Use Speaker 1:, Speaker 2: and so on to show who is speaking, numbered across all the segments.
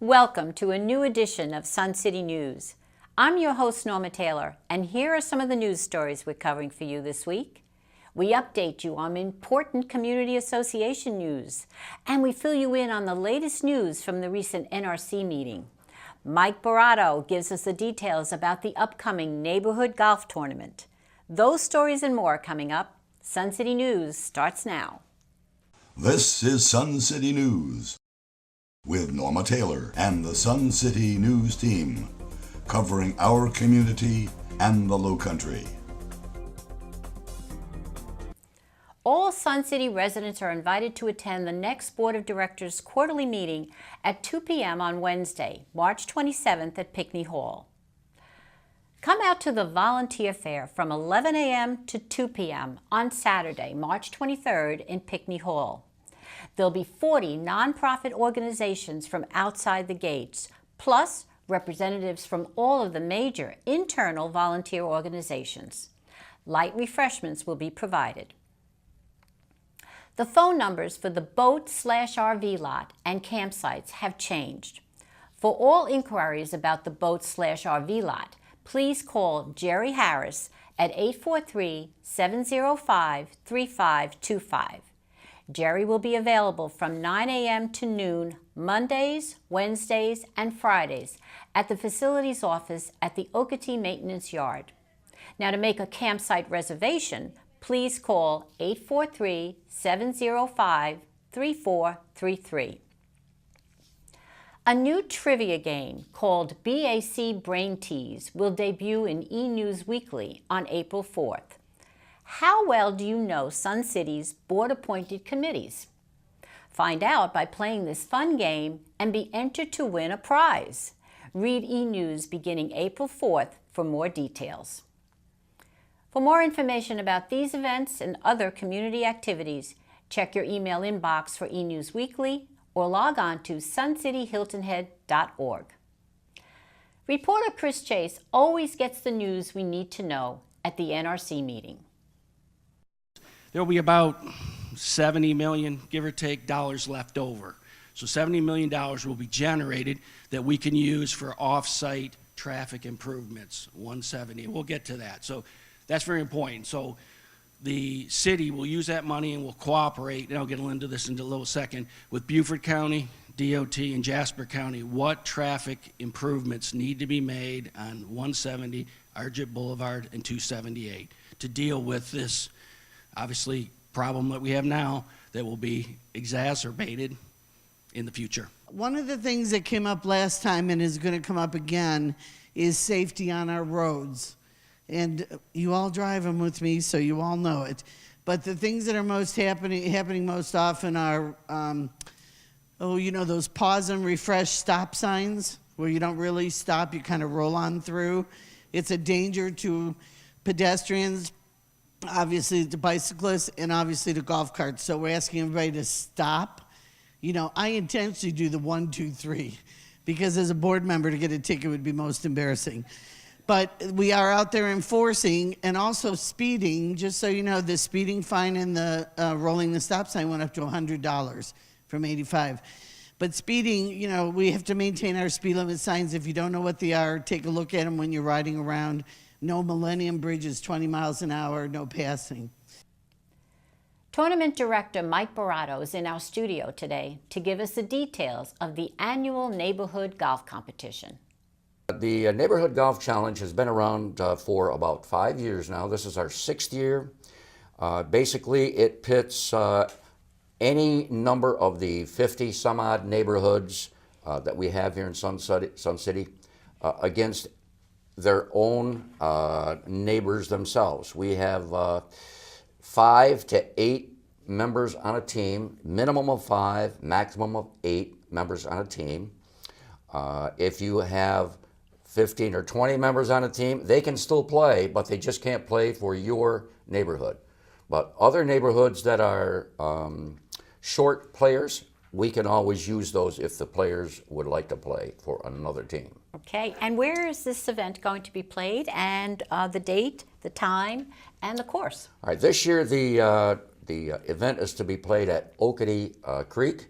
Speaker 1: Welcome to a new edition of Sun City News. I'm your host, Norma Taylor, and here are some of the news stories we're covering for you this week. We update you on important community association news, and we fill you in on the latest news from the recent NRC meeting. Mike Barato gives us the details about the upcoming neighborhood golf tournament. Those stories and more coming up. Sun City News starts now.
Speaker 2: This is Sun City News with Norma Taylor and the Sun City News team, covering our community and the Lowcountry.
Speaker 1: All Sun City residents are invited to attend the next Board of Directors quarterly meeting at 2 p.m. on Wednesday, March 27th at Pickney Hall. Come out to the Volunteer Fair from 11 a.m. to 2 p.m. on Saturday, March 23rd in Pickney Hall. There'll be 40 nonprofit organizations from outside the gates, plus representatives from all of the major internal volunteer organizations. Light refreshments will be provided. The phone numbers for the boat/RV lot and campsites have changed. For all inquiries about the boat/RV lot, please call Jerry Harris at 843-705-3525. Jerry will be available from 9 a.m. to noon Mondays, Wednesdays, and Fridays at the facilities office at the Okatee Maintenance Yard. Now, to make a campsite reservation, please call 843-705-3433. A new trivia game called BAC Brain Tease will debut in E! News Weekly on April 4th. How well do you know Sun City's board-appointed committees? Find out by playing this fun game and be entered to win a prize. Read E! News beginning April 4th for more details. For more information about these events and other community activities, check your email inbox for E! News Weekly or log on to suncityhiltonhead.org. Reporter Chris Chase always gets the news we need to know at the NRC meeting.
Speaker 3: There will be about $70 million, give or take, dollars left over. So $70 million will be generated that we can use for off-site traffic improvements, 170. We'll get to that. So that's very important. So the city will use that money and will cooperate, and I'll get into this in a little second, with Beaufort County, DOT, and Jasper County, what traffic improvements need to be made on 170, Argent Boulevard, and 278 to deal with this, obviously, problem that we have now that will be exacerbated in the future.
Speaker 4: One of the things that came up last time and is going to come up again is safety on our roads. And you all drive them with me, so you all know it. But the things that are most happening most often are, those pause and refresh stop signs where you don't really stop, you kind of roll on through. It's a danger to pedestrians, obviously to bicyclists, and obviously to golf carts. So we're asking everybody to stop. I intentionally do the 1, 2, 3 because as a board member to get a ticket would be most embarrassing. But we are out there enforcing and also speeding. Just so you know, the speeding fine and the rolling the stop sign went up to $100 from $85. But speeding, we have to maintain our speed limit signs. If you don't know what they are, take a look at them when you're riding around. No Millennium Bridge is 20 miles an hour, no passing.
Speaker 1: Tournament Director Mike Barato is in our studio today to give us the details of the annual neighborhood golf competition.
Speaker 5: The Neighborhood Golf Challenge has been around for about 5 years now. This is our 6th year. Basically, it pits any number of the 50 some odd neighborhoods that we have here in Sun City against their own neighbors themselves. We have 5 to 8 members on a team, minimum of 5, maximum of 8 members on a team. If you have 15 or 20 members on a team, they can still play, but they just can't play for your neighborhood. But other neighborhoods that are short players, we can always use those if the players would like to play for another team.
Speaker 1: Okay, and where is this event going to be played, and the date, the time, and the course?
Speaker 5: All right, this year the event is to be played at Okatee Creek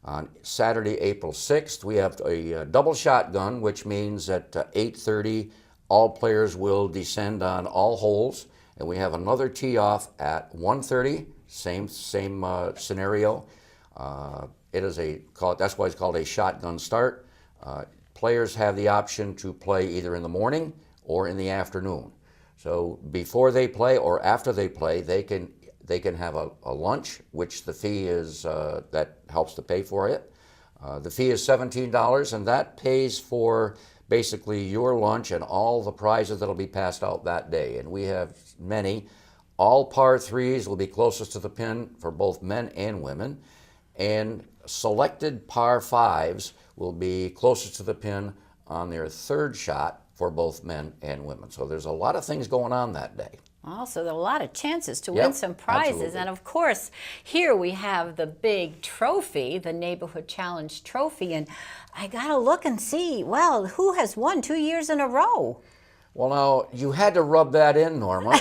Speaker 5: On Saturday, April 6th, we have a double shotgun, which means at 8:30, all players will descend on all holes, and we have another tee-off at 1:30, same scenario. That's why it's called a shotgun start. Players have the option to play either in the morning or in the afternoon. So before they play or after they play, they can have a lunch, which the fee is, that helps to pay for it. The fee is $17, and that pays for basically your lunch and all the prizes that'll be passed out that day. And we have many. All par threes will be closest to the pin for both men and women, and selected par fives will be closest to the pin on their third shot for both men and women. So there's a lot of things going on that day.
Speaker 1: Also, there are a lot of chances to
Speaker 5: Yep,
Speaker 1: win some prizes.
Speaker 5: absolutely.
Speaker 1: And of course, here we have the big trophy, the Neighborhood Challenge Trophy. And I got to look and see, well, who has won 2 years in a row?
Speaker 5: Well, now, you had to rub that in, Norma.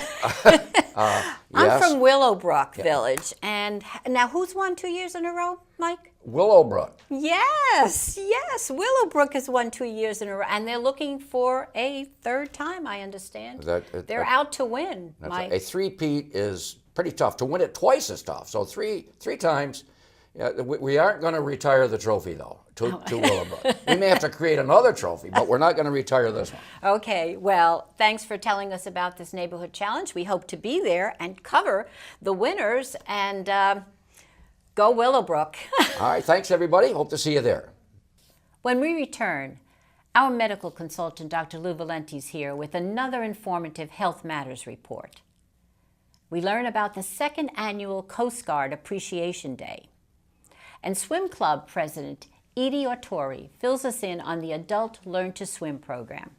Speaker 1: I'm
Speaker 5: Yes.
Speaker 1: from Willowbrook Village. And now who's won 2 years in a row, Mike?
Speaker 5: Willowbrook.
Speaker 1: Yes, Willowbrook has won 2 years in a row. And they're looking for a third time, I understand. They're out to win, Mike.
Speaker 5: A three-peat is pretty tough. To win it twice is tough. So three times. Yeah, we aren't going to retire the trophy, though, to Willowbrook. We may have to create another trophy, but we're not going to retire this one.
Speaker 1: Okay, well, thanks for telling us about this neighborhood challenge. We hope to be there and cover the winners, and go Willowbrook.
Speaker 5: All right, thanks, everybody. Hope to see you there.
Speaker 1: When we return, our medical consultant, Dr. Lou Valente, is here with another informative Health Matters report. We learn about the second annual Coast Guard Appreciation Day. And Swim Club President Edie Autori fills us in on the Adult Learn to Swim program.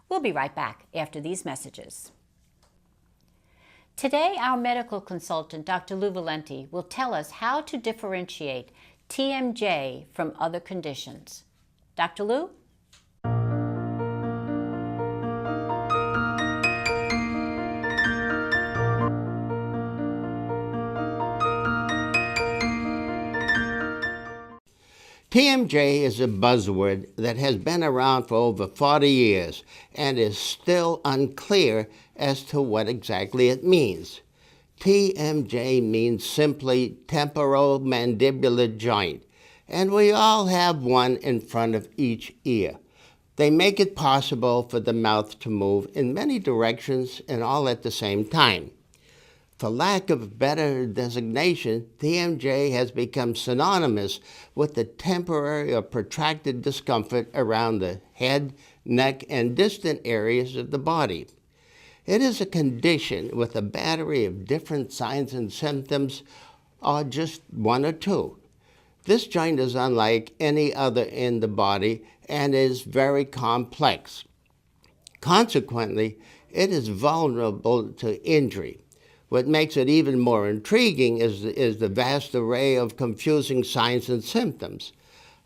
Speaker 1: We'll be right back after these messages. Today, our medical consultant, Dr. Lou Valente, will tell us how to differentiate TMJ from other conditions. Dr. Lou?
Speaker 6: TMJ is a buzzword that has been around for over 40 years and is still unclear as to what exactly it means. TMJ means simply temporomandibular joint, and we all have one in front of each ear. They make it possible for the mouth to move in many directions and all at the same time. For lack of better designation, TMJ has become synonymous with the temporary or protracted discomfort around the head, neck, and distant areas of the body. It is a condition with a battery of different signs and symptoms, or just one or two. This joint is unlike any other in the body and is very complex. Consequently, it is vulnerable to injury. What makes it even more intriguing is the vast array of confusing signs and symptoms.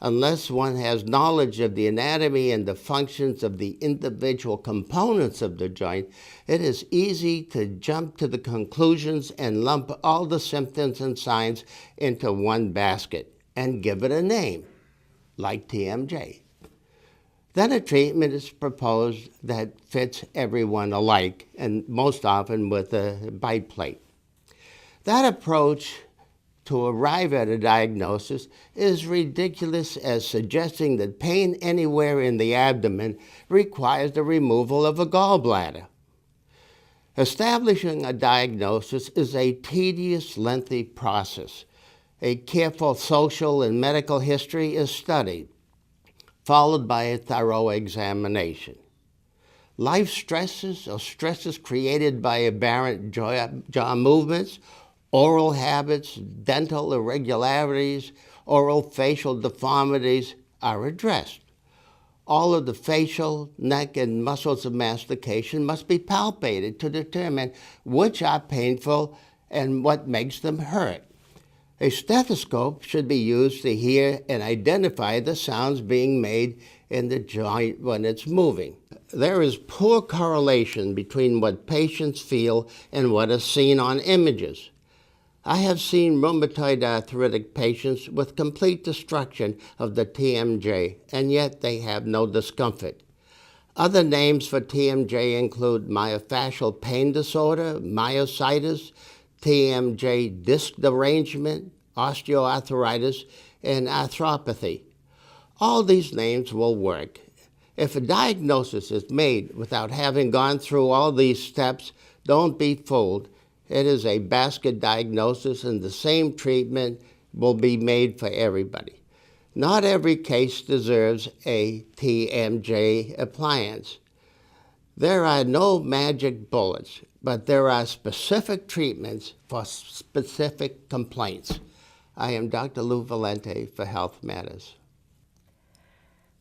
Speaker 6: Unless one has knowledge of the anatomy and the functions of the individual components of the joint, it is easy to jump to the conclusions and lump all the symptoms and signs into one basket and give it a name, like TMJ. Then a treatment is proposed that fits everyone alike, and most often with a bite plate. That approach to arrive at a diagnosis is ridiculous as suggesting that pain anywhere in the abdomen requires the removal of a gallbladder. Establishing a diagnosis is a tedious, lengthy process. A careful social and medical history is studied, followed by a thorough examination. Life stresses or stresses created by aberrant jaw movements, oral habits, dental irregularities, oral facial deformities are addressed. All of the facial, neck, and muscles of mastication must be palpated to determine which are painful and what makes them hurt. A stethoscope should be used to hear and identify the sounds being made in the joint when it's moving. There is poor correlation between what patients feel and what is seen on images. I have seen rheumatoid arthritic patients with complete destruction of the TMJ, and yet they have no discomfort. Other names for TMJ include myofascial pain disorder, myositis, TMJ disc derangement, osteoarthritis, and arthropathy. All these names will work. If a diagnosis is made without having gone through all these steps, don't be fooled. It is a basket diagnosis, and the same treatment will be made for everybody. Not every case deserves a TMJ appliance. There are no magic bullets, but there are specific treatments for specific complaints. I am Dr. Lou Valente for Health Matters.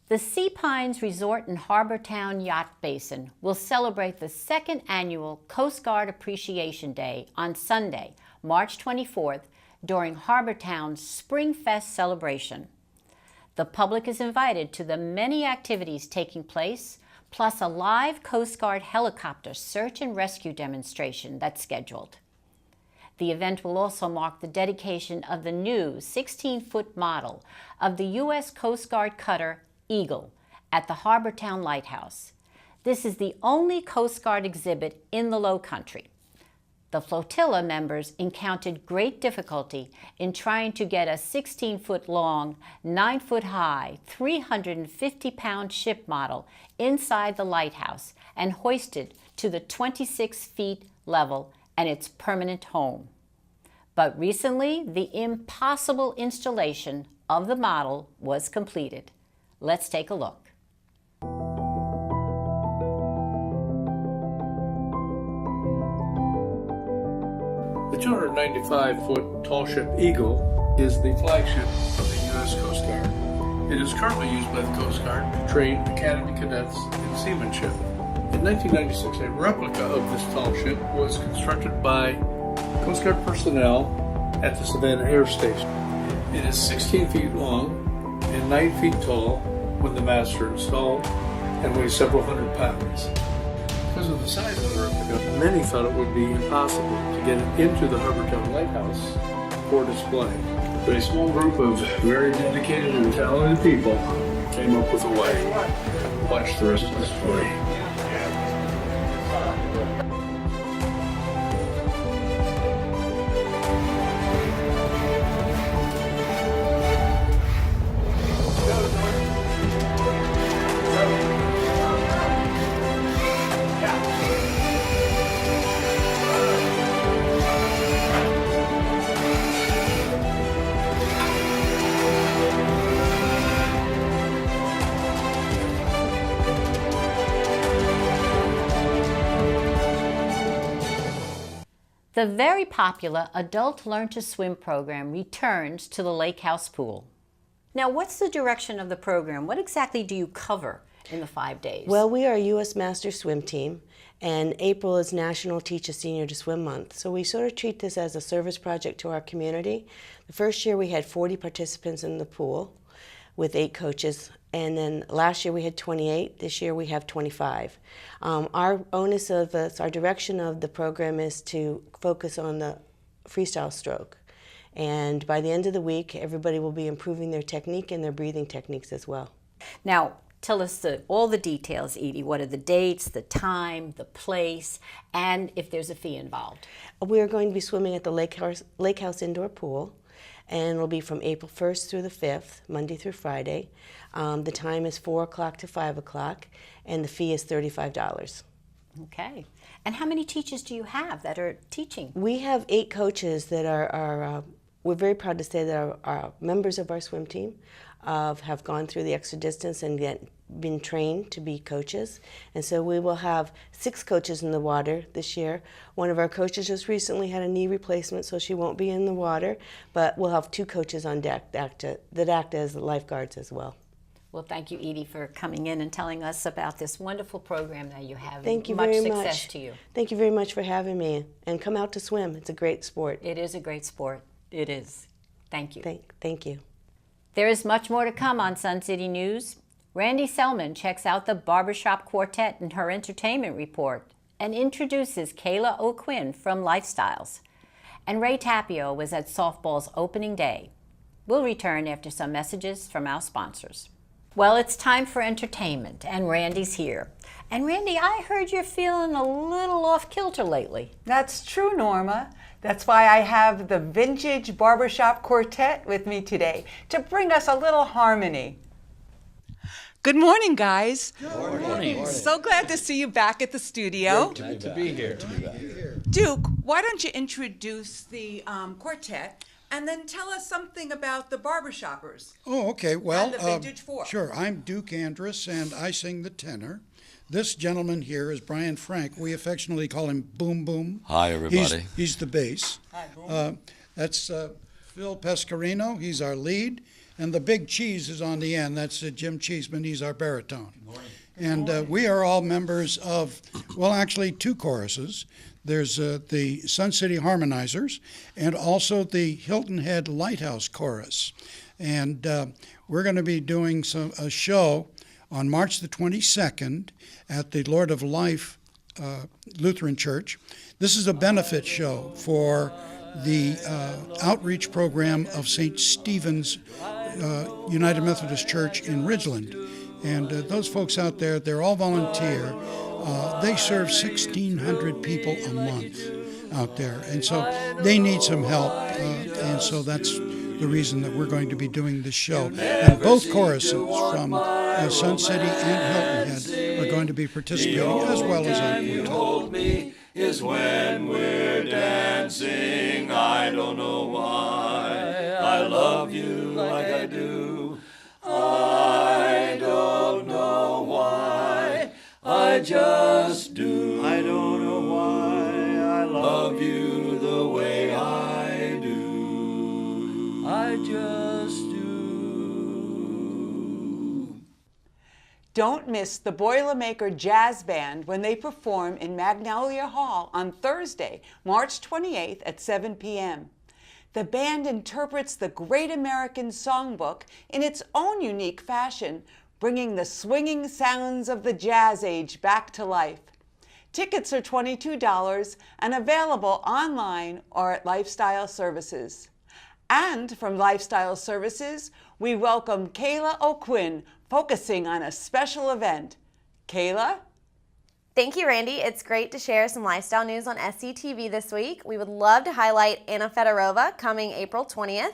Speaker 1: The Sea Pines Resort and Harbor Town Yacht Basin will celebrate the second annual Coast Guard Appreciation Day on Sunday, March 24th, during Harbor Town's Spring Fest celebration. The public is invited to the many activities taking place, plus a live Coast Guard helicopter search and rescue demonstration that's scheduled. The event will also mark the dedication of the new 16-foot model of the U.S. Coast Guard cutter Eagle at the Harbor Town Lighthouse. This is the only Coast Guard exhibit in the Low Country. The flotilla members encountered great difficulty in trying to get a 16-foot-long, 9-foot-high, 350-pound ship model inside the lighthouse and hoisted to the 26 feet level and its permanent home. But recently, the impossible installation of the model was completed. Let's take a look.
Speaker 7: The 295-foot tall ship Eagle is the flagship of the U.S. Coast Guard. It is currently used by the Coast Guard to train Academy cadets in seamanship. In 1996, a replica of this tall ship was constructed by Coast Guard personnel at the Savannah Air Station. It is 16 feet long and 9 feet tall when the masts are installed and weighs several hundred pounds. Because of the size of the replica, many thought it would be impossible to get it into the Harbor Town Lighthouse for display. But a small group of very dedicated and talented people came up with a way. Watch the rest of the story.
Speaker 1: The very popular Adult Learn to Swim program returns to the Lake House Pool. Now, what's the direction of the program? What exactly do you cover in the 5 days?
Speaker 8: Well, we are a U.S. Master Swim Team, and April is National Teach a Senior to Swim Month. So we sort of treat this as a service project to our community. The first year we had 40 participants in the pool with 8 coaches, and then last year we had 28. This year we have 25. Our onus of this, our direction of the program is to focus on the freestyle stroke. And by the end of the week, everybody will be improving their technique and their breathing techniques as well.
Speaker 1: Now, tell us all the details, Edie. What are the dates, the time, the place, and if there's a fee involved?
Speaker 8: We are going to be swimming at the Lake House Indoor Pool, and it'll be from April 1st through the 5th, Monday through Friday. The time is 4 o'clock to 5 o'clock, and the fee is $35.
Speaker 1: Okay. And how many teachers do you have that are teaching?
Speaker 8: We have 8 coaches that are we're very proud to say that are members of our swim team, have gone through the extra distance and been trained to be coaches. And so we will have 6 coaches in the water this year. One of our coaches just recently had a knee replacement, so she won't be in the water, but we'll have 2 coaches on deck that act as lifeguards as well.
Speaker 1: Well, thank you, Edie, for coming in and telling us about this wonderful program that you have.
Speaker 8: Thank you
Speaker 1: much
Speaker 8: very much.
Speaker 1: Success to you.
Speaker 8: Thank you very much for having me. And come out to swim. It's a great sport.
Speaker 1: It is a great sport. It is. Thank you.
Speaker 8: Thank you.
Speaker 1: There is much more to come on Sun City News. Randy Selman checks out the Barbershop Quartet in her entertainment report and introduces Kayla O'Quinn from Lifestyles. and Ray Tapio was at softball's opening day. We'll return after some messages from our sponsors. Well, it's time for entertainment, and Randy's here. And Randy, I heard you're feeling a little off kilter lately.
Speaker 9: That's true, Norma. That's why I have the Vintage Barbershop Quartet with me today to bring us a little harmony. Good morning, guys.
Speaker 3: Good morning.
Speaker 9: So glad to see you back at the studio.
Speaker 3: Good to be here.
Speaker 9: Duke, why don't you introduce the quartet and then tell us something about the Barbershoppers?
Speaker 10: Oh, okay. Well,
Speaker 9: And the Vintage Four.
Speaker 10: Sure. I'm Duke Andrus, and I sing the tenor. This gentleman here is Brian Frank. We affectionately call him Boom Boom.
Speaker 11: Hi, everybody.
Speaker 10: He's the bass.
Speaker 9: Hi, Boom.
Speaker 10: That's Phil Pescarino. He's our lead. And the big cheese is on the end. That's Jim Cheeseman. He's our baritone. And we are all members of, well, actually two choruses. There's the Sun City Harmonizers and also the Hilton Head Lighthouse Chorus. And we're going to be doing a show on March the 22nd at the Lord of Life Lutheran Church. This is a benefit show for the outreach program of St. Stephen's United Methodist Church in Ridgeland. And those folks out there, they're all volunteer. They serve 1,600 people a month out there. And so they need some help. And so that's the reason that we're going to be doing this show. And both choruses from Sun City and Hilton Head are going to be participating as well as our quartet.
Speaker 11: Hold me is when we're dancing. I don't know why I love you like I do. I don't know why. I just do. I don't know why I love you the way I do. I just do.
Speaker 9: Don't miss the Boilermaker Jazz Band when they perform in Magnolia Hall on Thursday, March 28th at 7 p.m. The band interprets the Great American Songbook in its own unique fashion, bringing the swinging sounds of the jazz age back to life. Tickets are $22 and available online or at Lifestyle Services. And from Lifestyle Services, we welcome Kayla O'Quinn, focusing on a special event. Kayla?
Speaker 12: Thank you, Randy. It's great to share some lifestyle news on SCTV this week. We would love to highlight Anna Fedorova coming April 20th.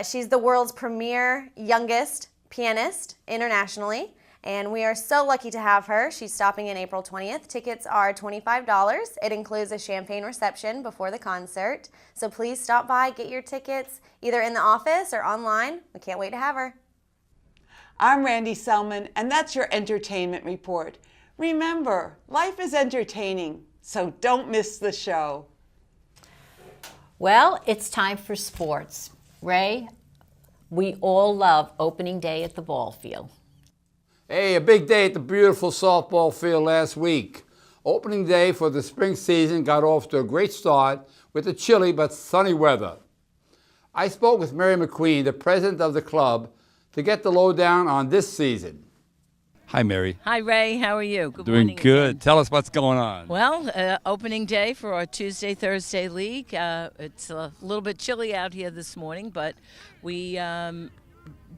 Speaker 12: She's the world's premier youngest pianist internationally, and we are so lucky to have her. She's stopping in April 20th. Tickets are $25. It includes a champagne reception before the concert. So please stop by, get your tickets either in the office or online. We can't wait to have her.
Speaker 9: I'm Randy Selman, and that's your entertainment report. Remember, life is entertaining, so don't miss the show.
Speaker 1: Well, it's time for sports. Ray, we all love opening day at the ball field.
Speaker 13: Hey, a big day at the beautiful softball field last week. Opening day for the spring season got off to a great start with the chilly but sunny weather. I spoke with Mary McQueen, the president of the club, to get the lowdown on this season.
Speaker 11: Hi, Mary.
Speaker 14: Hi, Ray. How are you? Good
Speaker 11: Doing
Speaker 14: morning
Speaker 11: good.
Speaker 14: again.
Speaker 11: Tell us what's going on.
Speaker 14: Well, opening day for our Tuesday-Thursday league. It's a little bit chilly out here this morning, but we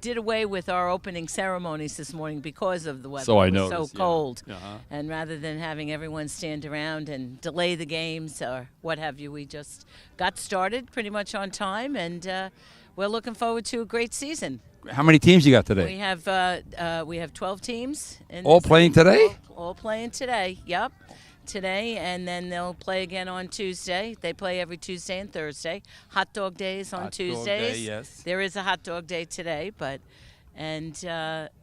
Speaker 14: did away with our opening ceremonies this morning because of the weather.
Speaker 11: So I
Speaker 14: It was
Speaker 11: noticed,
Speaker 14: so cold.
Speaker 11: yeah. Uh-huh.
Speaker 14: And rather than having everyone stand around and delay the games or what have you, we just got started pretty much on time, and we're looking forward to a great season.
Speaker 11: How many teams you got today?
Speaker 14: We have 12 teams. In
Speaker 11: All
Speaker 14: this
Speaker 11: playing
Speaker 14: league.
Speaker 11: today?
Speaker 14: All playing today. Yep, today, and then they'll play again on Tuesday. They play every Tuesday and Thursday. Hot dog days on
Speaker 11: Hot dog
Speaker 14: Tuesdays.
Speaker 11: day, yes.
Speaker 14: There is a hot dog day today,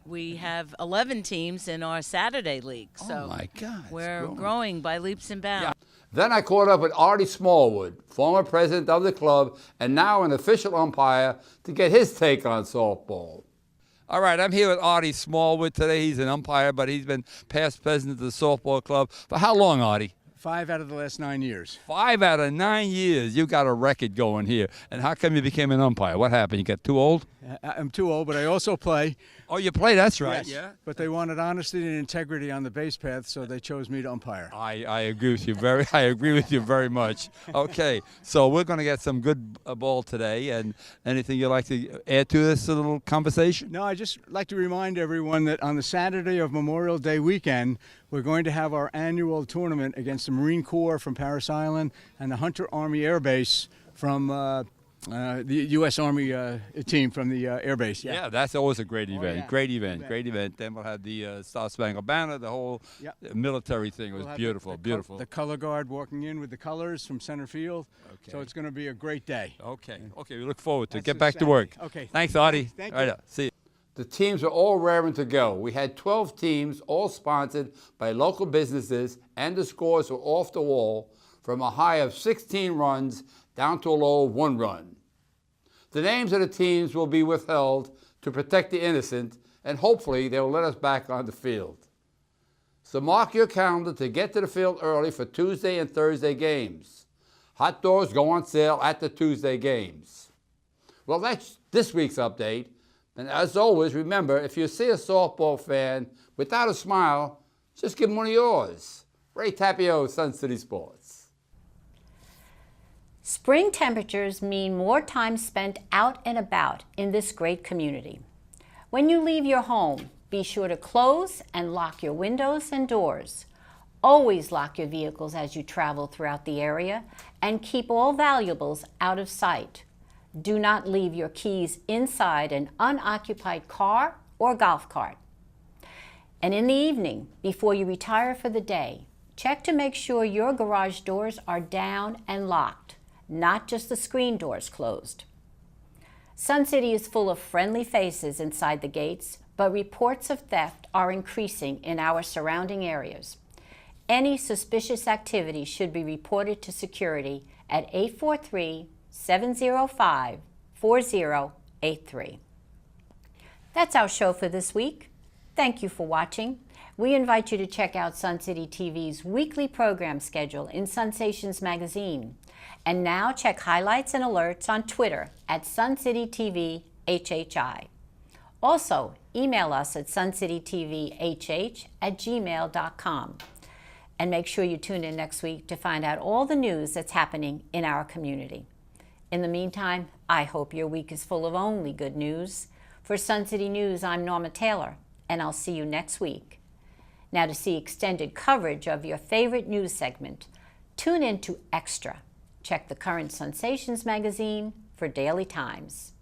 Speaker 14: we have 11 teams in our Saturday league. So
Speaker 11: Oh, my God. it's
Speaker 14: we're growing by leaps and bounds.
Speaker 13: Then I caught up with Artie Smallwood, former president of the club and now an official umpire, to get his take on softball.
Speaker 11: All right, I'm here with Artie Smallwood today. He's an umpire, but he's been past president of the softball club. For how long, Artie?
Speaker 15: 5 out of the last 9 years.
Speaker 11: 5 out of 9 years. You got a record going here. And how come you became an umpire? What happened? You got too old?
Speaker 15: I'm too old, but I also play. Oh, you play, that's right.
Speaker 13: Yes. Yeah.
Speaker 15: But they wanted honesty and integrity on the base path, so they chose me to umpire.
Speaker 13: I agree with you I agree with you very much. Okay, so we're going to get some good ball today. And anything you'd like to add to this little conversation?
Speaker 15: No, I just like to remind everyone that on the Saturday of Memorial Day weekend, we're going to have our annual tournament against the Marine Corps from Parris Island and the Hunter Army Air Base from the U.S. Army team from the Air Base.
Speaker 13: Yeah, that's always a great event.
Speaker 15: yeah.
Speaker 13: Great event. Then we'll have the Star Spangled Banner, the whole military thing. It was beautiful, beautiful.
Speaker 15: The color guard walking in with the colors from center field.
Speaker 13: Okay.
Speaker 15: So it's going to be a great day.
Speaker 13: Okay, we look forward to it.
Speaker 15: That's
Speaker 13: Get
Speaker 15: a
Speaker 13: back to work.
Speaker 15: Saturday. Okay.
Speaker 13: Thanks, Artie.
Speaker 15: Thank
Speaker 13: All
Speaker 15: you.
Speaker 13: right, see you.
Speaker 5: The teams are all raring to go. We had 12 teams, all sponsored by local businesses, and the scores were off the wall, from a high of 16 runs down to a low of 1 run. The names of the teams will be withheld to protect the innocent, and hopefully they will let us back on the field. So mark your calendar to get to the field early for Tuesday and Thursday games. Hot dogs go on sale at the Tuesday games. Well, that's this week's update. And as always, remember, if you see a softball fan without a smile, just give him one of yours. Ray Tapio, Sun City Sports.
Speaker 1: Spring temperatures mean more time spent out and about in this great community. When you leave your home, be sure to close and lock your windows and doors. Always lock your vehicles as you travel throughout the area and keep all valuables out of sight. Do not leave your keys inside an unoccupied car or golf cart. And in the evening, before you retire for the day, check to make sure your garage doors are down and locked, not just the screen doors closed. Sun City is full of friendly faces inside the gates, but reports of theft are increasing in our surrounding areas. Any suspicious activity should be reported to security at 843-705-4083. That's our show for this week. Thank you for watching. We invite you to check out Sun City TV's weekly program schedule in Sensations magazine. And now check highlights and alerts on Twitter at Sun City TV HHI. Also, email us at suncitytvhh@gmail.com. And make sure you tune in next week to find out all the news that's happening in our community. In the meantime, I hope your week is full of only good news. For Sun City News, I'm Norma Taylor, and I'll see you next week. Now, to see extended coverage of your favorite news segment, tune in to Extra. Check the current Sensations magazine for daily times.